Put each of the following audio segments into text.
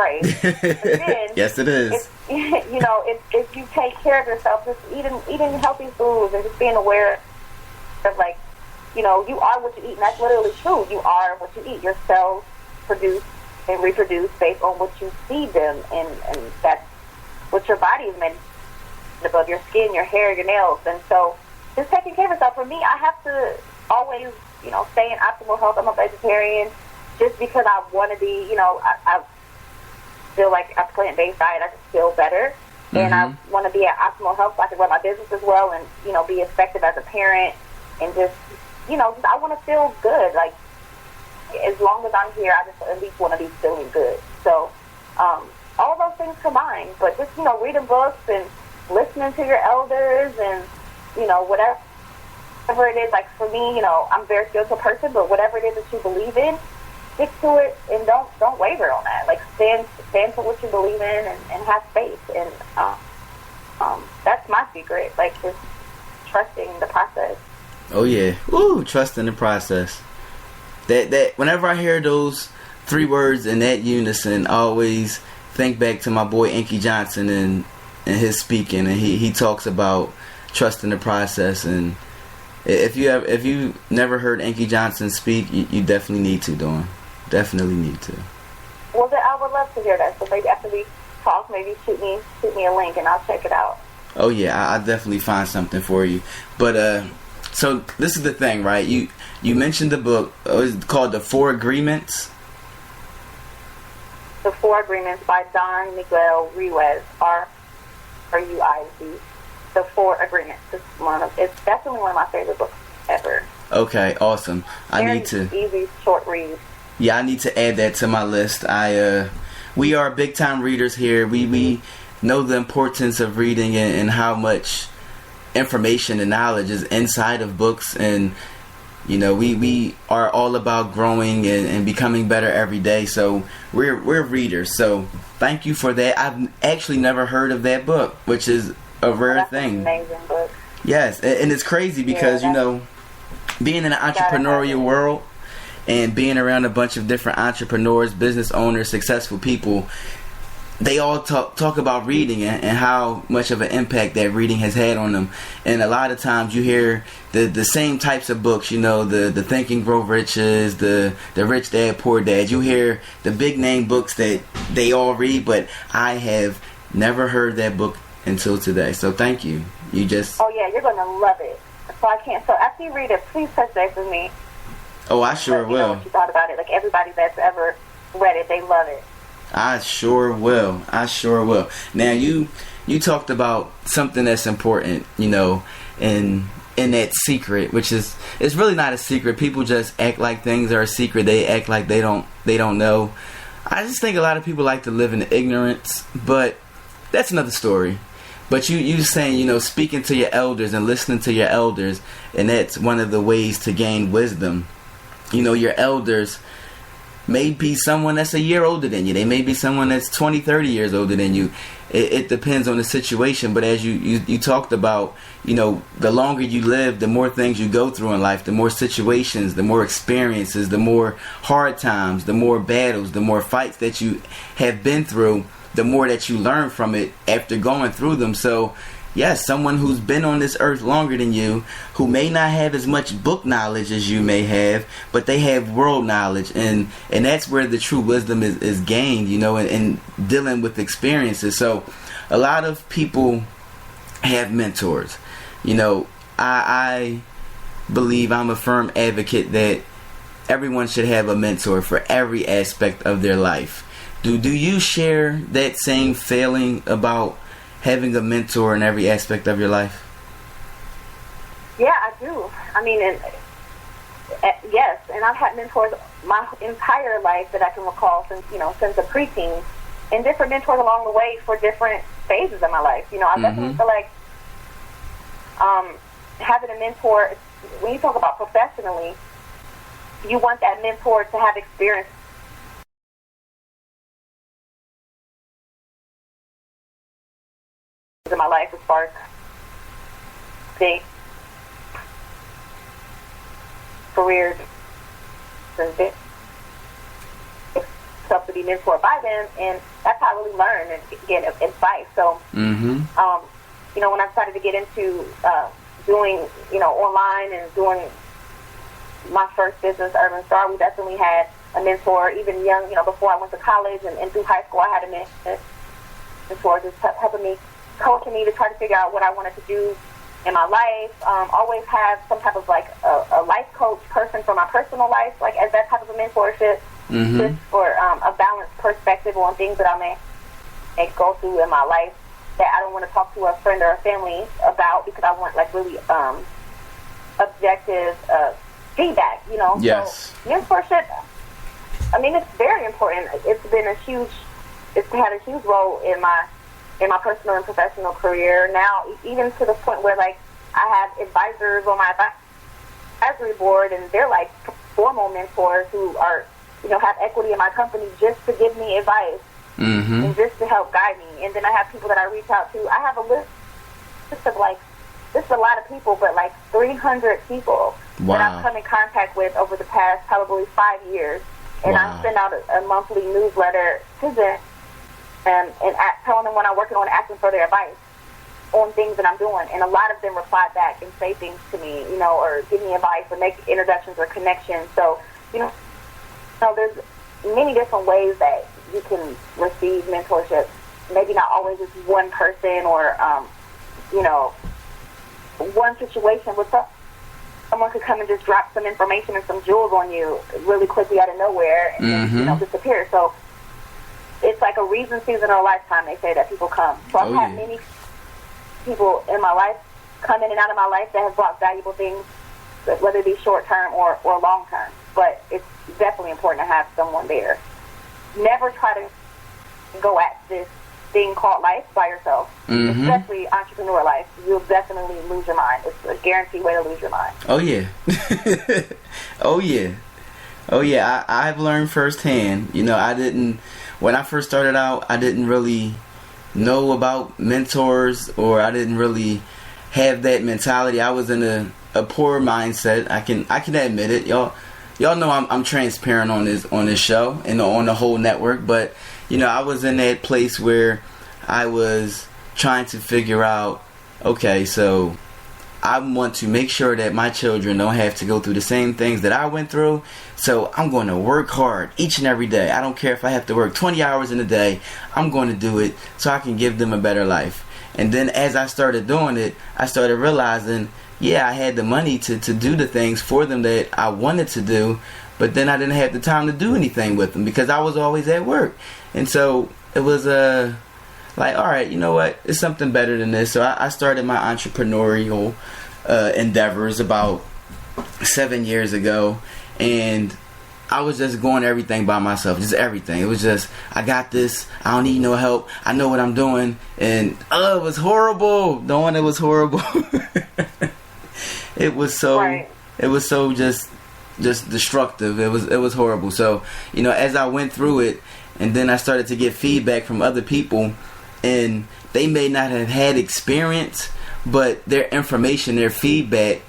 phrase. But then, yes, it is. If you take care of yourself, just eating healthy foods and just being aware of, like, you are what you eat, and that's literally true. You are what you eat. Your cells produce and reproduce based on what you feed them, and that's what your body is made of, your skin, your hair, your nails. And so just taking care of yourself. For me, I have to always, stay in optimal health. I'm a vegetarian just because I want to be, I feel like a plant-based diet, I just feel better. Mm-hmm. And I want to be at optimal health so I can run my business as well and, be effective as a parent. And just, I want to feel good. Like, as long as I'm here, I just at least want to be feeling good. So, all those things combined. But just, reading books and listening to your elders and, whatever it is. Like, for me, I'm a very spiritual person, but whatever it is that you believe in, stick to it and don't waver on that. Like, stand for what you believe in and have faith. And that's my secret. Like, just trusting the process. Oh yeah, trusting the process. That whenever I hear those three words in that unison, I always think back to my boy Inky Johnson and his speaking, and he talks about trusting the process. And if you never heard Inky Johnson speak, you definitely need to, Dawn. Definitely need to. Well, then I would love to hear that. So maybe after we talk, maybe shoot me a link and I'll check it out. Oh yeah, I'll definitely find something for you. But so this is the thing, right? You mentioned the book. It's called The Four Agreements. The Four Agreements by Don Miguel Ruiz, R-U-I-Z. The Four Agreements. It's definitely one of my favorite books ever. Okay, awesome. Easy, short read. Yeah, I need to add that to my list. We are big time readers here. We know the importance of reading and how much information and knowledge is inside of books, and we are all about growing and becoming better every day. So we're readers. So thank you for that. I've actually never heard of that book, which is a rare thing. An amazing book. Yes, and it's crazy because being in the entrepreneurial world and being around a bunch of different entrepreneurs, business owners, successful people, they all talk about reading and how much of an impact that reading has had on them. And a lot of times you hear the same types of books, the Think and Grow Riches, the Rich Dad, Poor Dad. You hear the big name books that they all read, but I have never heard that book until today. So thank you. You just... Oh yeah, you're going to love it. So I can't... So after you read it, please touch base with me. Oh, I sure will. Know what you thought about it. Like, everybody that's ever read it, they love it. I sure will. Now you talked about something that's important, in that secret, which is, it's really not a secret. People just act like things are a secret. They act like they don't know. I just think a lot of people like to live in ignorance, but that's another story. But you saying, speaking to your elders and listening to your elders, and that's one of the ways to gain wisdom. Your elders may be someone that's a year older than you. They may be someone that's 20, 30 years older than you. It depends on the situation. But as you talked about, the longer you live, the more things you go through in life, the more situations, the more experiences, the more hard times, the more battles, the more fights that you have been through, the more that you learn from it after going through them. So yes, someone who's been on this earth longer than you, who may not have as much book knowledge as you may have, but they have world knowledge, and that's where the true wisdom is gained, and dealing with experiences. So a lot of people have mentors. I believe, I'm a firm advocate that everyone should have a mentor for every aspect of their life. Do you share that same feeling about having a mentor in every aspect of your life? Yeah, I do. I mean, yes, and I've had mentors my entire life that I can recall since a preteen, and different mentors along the way for different phases of my life. I definitely feel like having a mentor, when you talk about professionally, you want that mentor to have experience in my life as far as the careers and yourself to be mentored by them, and that's how I really learn and get advice. So, you know, when I started to get into doing, you know, online and doing my first business, Urban Star, we definitely had a mentor. Even young, you know, before I went to college and through high school, I had a mentor just helping me, coaching me to try to figure out what I wanted to do in my life. Always have some type of like a life coach person for my personal life, like as that type of a mentorship, just for a balanced perspective on things that I may go through in my life that I don't want to talk to a friend or a family about, because I want like really objective feedback, you know. Yes. So mentorship, I mean, it's very important. It's had a huge role in my personal and professional career. Now, even to the point where like I have advisors on my advisory board, and they're like formal mentors who are, you know, have equity in my company just to give me advice and just to help guide me. And then I have people that I reach out to. I have a list of like, this is a lot of people, but like 300 people that I've come in contact with over the past probably 5 years. And I send out a monthly newsletter to them and telling them what I'm working on, asking for their advice on things that I'm doing. And a lot of them reply back and say things to me, you know, or give me advice or make introductions or connections. So, you know, there's many different ways that you can receive mentorship. Maybe not always just one person or, you know, one situation with someone could come and just drop some information and some jewels on you really quickly out of nowhere and then, you know, disappear. So it's like a reason, season, or a lifetime, they say, that people come. So I've had many people in my life come in and out of my life that have brought valuable things, whether it be short-term or long-term. But it's definitely important to have someone there. Never try to go at this thing called life by yourself, especially entrepreneur life. You'll definitely lose your mind. It's a guaranteed way to lose your mind. Oh, yeah. Oh, yeah. I've learned firsthand. You know, when I first started out, I didn't really know about mentors, or I didn't really have that mentality. I was in a poor mindset. I can admit it. Y'all know I'm transparent on this show and on the whole network, but you know, I was in that place where I was trying to figure out, okay, so I want to make sure that my children don't have to go through the same things that I went through. So I'm going to work hard each and every day. I don't care if I have to work 20 hours in a day. I'm going to do it so I can give them a better life. And then as I started doing it, I started realizing, yeah, I had the money to do the things for them that I wanted to do, but then I didn't have the time to do anything with them because I was always at work. And so it was like, all right, you know what? It's something better than this. So I started my entrepreneurial endeavors about 7 years ago, and I was just going everything by myself, just everything. It was just, I got this. I don't need no help. I know what I'm doing, and it was horrible. Dawn, it was horrible. It was so, it was so just destructive. It was horrible. So, you know, as I went through it, and then I started to get feedback from other people, and they may not have had experience, but their information, their feedback,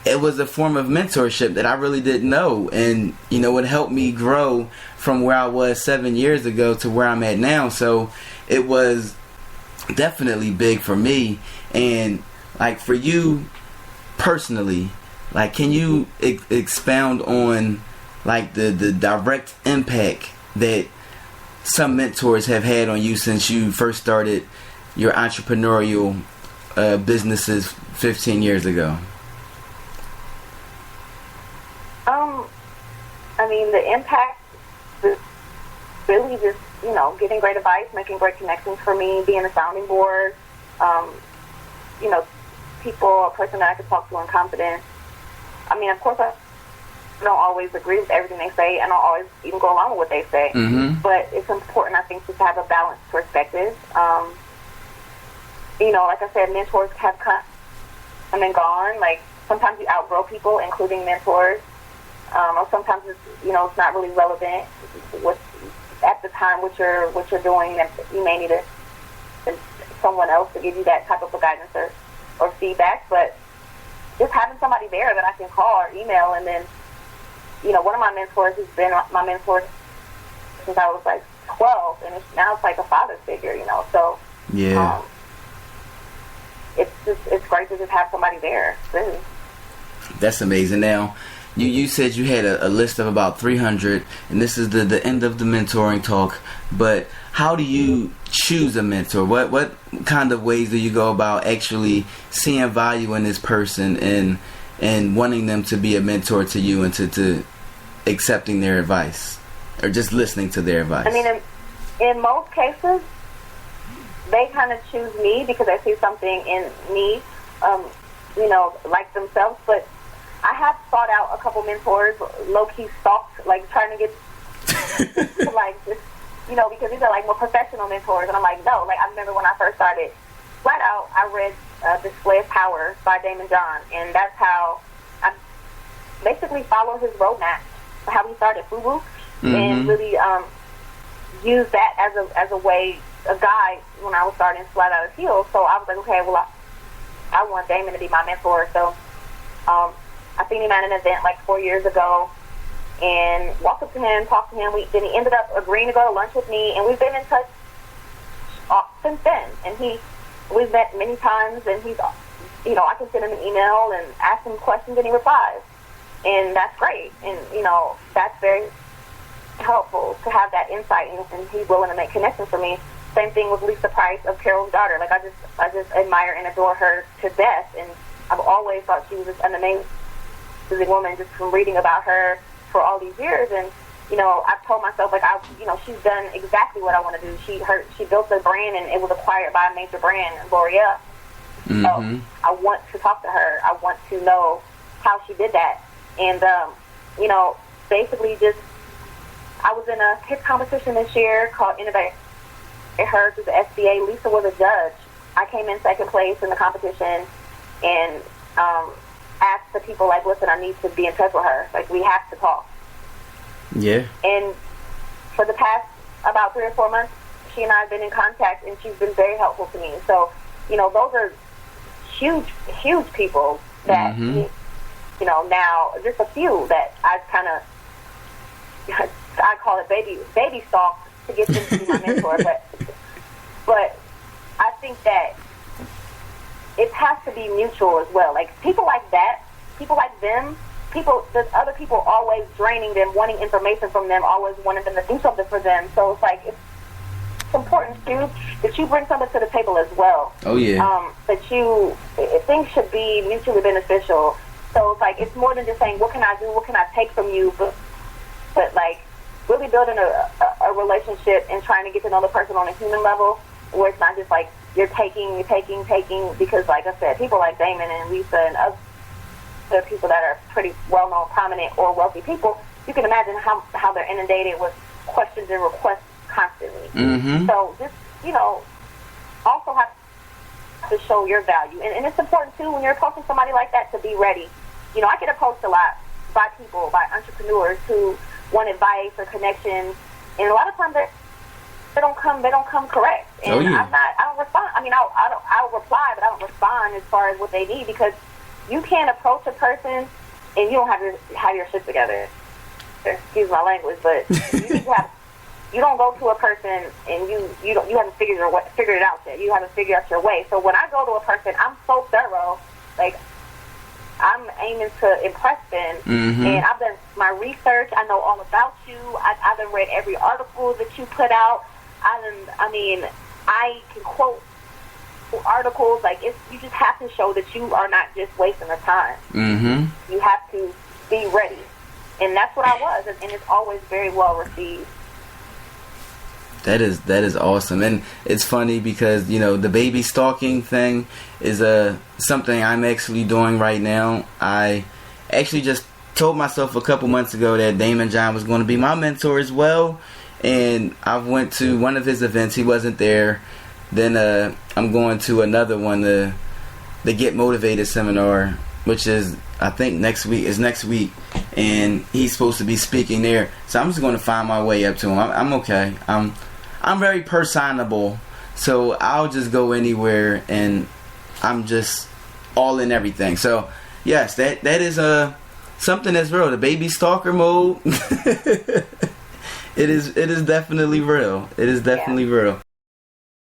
it was a form of mentorship that I really didn't know. And, you know, it helped me grow from where I was 7 years ago to where I'm at now. So it was definitely big for me. And, like, for you personally, like, can you expound on, like, the direct impact that some mentors have had on you since you first started your entrepreneurial businesses 15 years ago? I mean, the impact is really just, you know, getting great advice, making great connections for me, being a sounding board, you know, a person that I could talk to in confidence. I mean, of course, I don't always agree with everything they say. I don't always even go along with what they say. But it's important, I think, to have a balanced perspective. You know, like I said, mentors have come and gone. Like, sometimes you outgrow people, including mentors. Or sometimes it's, you know, it's not really relevant at the time what you're doing, and you may need someone else to give you that type of guidance or feedback. But just having somebody there that I can call or email, and then, you know, one of my mentors who's been my mentor since I was like 12, and now it's like a father figure, So yeah, it's great to just have somebody there. Really. that's amazing. Now, you said you had a list of about 300, and this is the end of the mentoring talk. But how do you choose a mentor? What kind of ways do you go about actually seeing value in this person and wanting them to be a mentor to you and to accepting their advice or just listening to their advice? I mean, in most cases, they kind of choose me because they see something in me, like themselves. But I have sought out a couple mentors, low-key stalked, like trying to get like just, because these are like more professional mentors. And I'm like, no, like I remember when I first started, flat out, I read Display of Power by Damon John, and that's how I basically followed his roadmap, how he started FUBU, and really used that as a way, a guide when I was starting Flat Out of Heels. So I was like, okay, well, I want Damon to be my mentor. So I seen him at an event like 4 years ago and walked up to him, talked to him. Then he ended up agreeing to go to lunch with me, and we've been in touch since then. And we've met many times, and he's, I can send him an email and ask him questions, and he replies. And that's great. And, that's very helpful to have that insight, and he's willing to make connections for me. Same thing with Lisa Price of Carol's daughter. Like, I just admire and adore her to death, and I've always thought she was just an amazing woman just from reading about her for all these years. And I've told myself, like, she's done exactly what I want to do. She built a brand, and it was acquired by a major brand, L'Oreal. So I want to talk to her. I want to know how she did that. And basically just, I was in a hit competition this year called Innovate Her through the SBA. Lisa was a judge. I came in second place in the competition, and asked the people, like, listen, I need to be in touch with her. Like, we have to talk. Yeah. And for the past about 3 or 4 months, she and I have been in contact, and she's been very helpful to me. So, those are huge, huge people that, now, just a few that I've kind of, I call it baby stalk to get them to be my mentor. But I think that it has to be mutual as well. Like, people like that, people like them, there's other people always draining them, wanting information from them, always wanting them to do something for them. So it's like, it's important too that you bring something to the table as well. Oh yeah. Things should be mutually beneficial. So it's like, it's more than just saying, what can I do, what can I take from you, but like really building a relationship and trying to get to know the person on a human level, where it's not just like you're taking, because like I said, people like Damon and Lisa and other people that are pretty well-known, prominent, or wealthy people, you can imagine how they're inundated with questions and requests constantly. So just, also have to show your value. And it's important, too, when you're approaching somebody like that, to be ready. I get approached a lot by people, by entrepreneurs who want advice or connections, and a lot of times they don't come correct. And I don't respond. I mean, I'll reply, but I don't respond as far as what they need, because you can't approach a person and you don't have your shit together. Excuse my language, but you don't go to a person and you haven't figured it out yet. You haven't figured out your way. So when I go to a person, I'm so thorough. Like, I'm aiming to impress them, and I've done my research. I know all about you. I've read every article that you put out. I can quote articles. Like, you just have to show that you are not just wasting the time. You have to be ready, and that's what I was, and it's always very well received. That is awesome. And it's funny because, the baby stalking thing is something I'm actually doing right now. I actually just told myself a couple months ago that Damon John was going to be my mentor as well. And I went to one of his events. He wasn't there. Then I'm going to another one, the Get Motivated seminar, which is, I think, next week. And he's supposed to be speaking there. So I'm just going to find my way up to him. I'm okay. I'm very personable, so I'll just go anywhere, and I'm just all in everything. So yes, that is something that's real. The baby stalker mode It is definitely real. It is definitely real.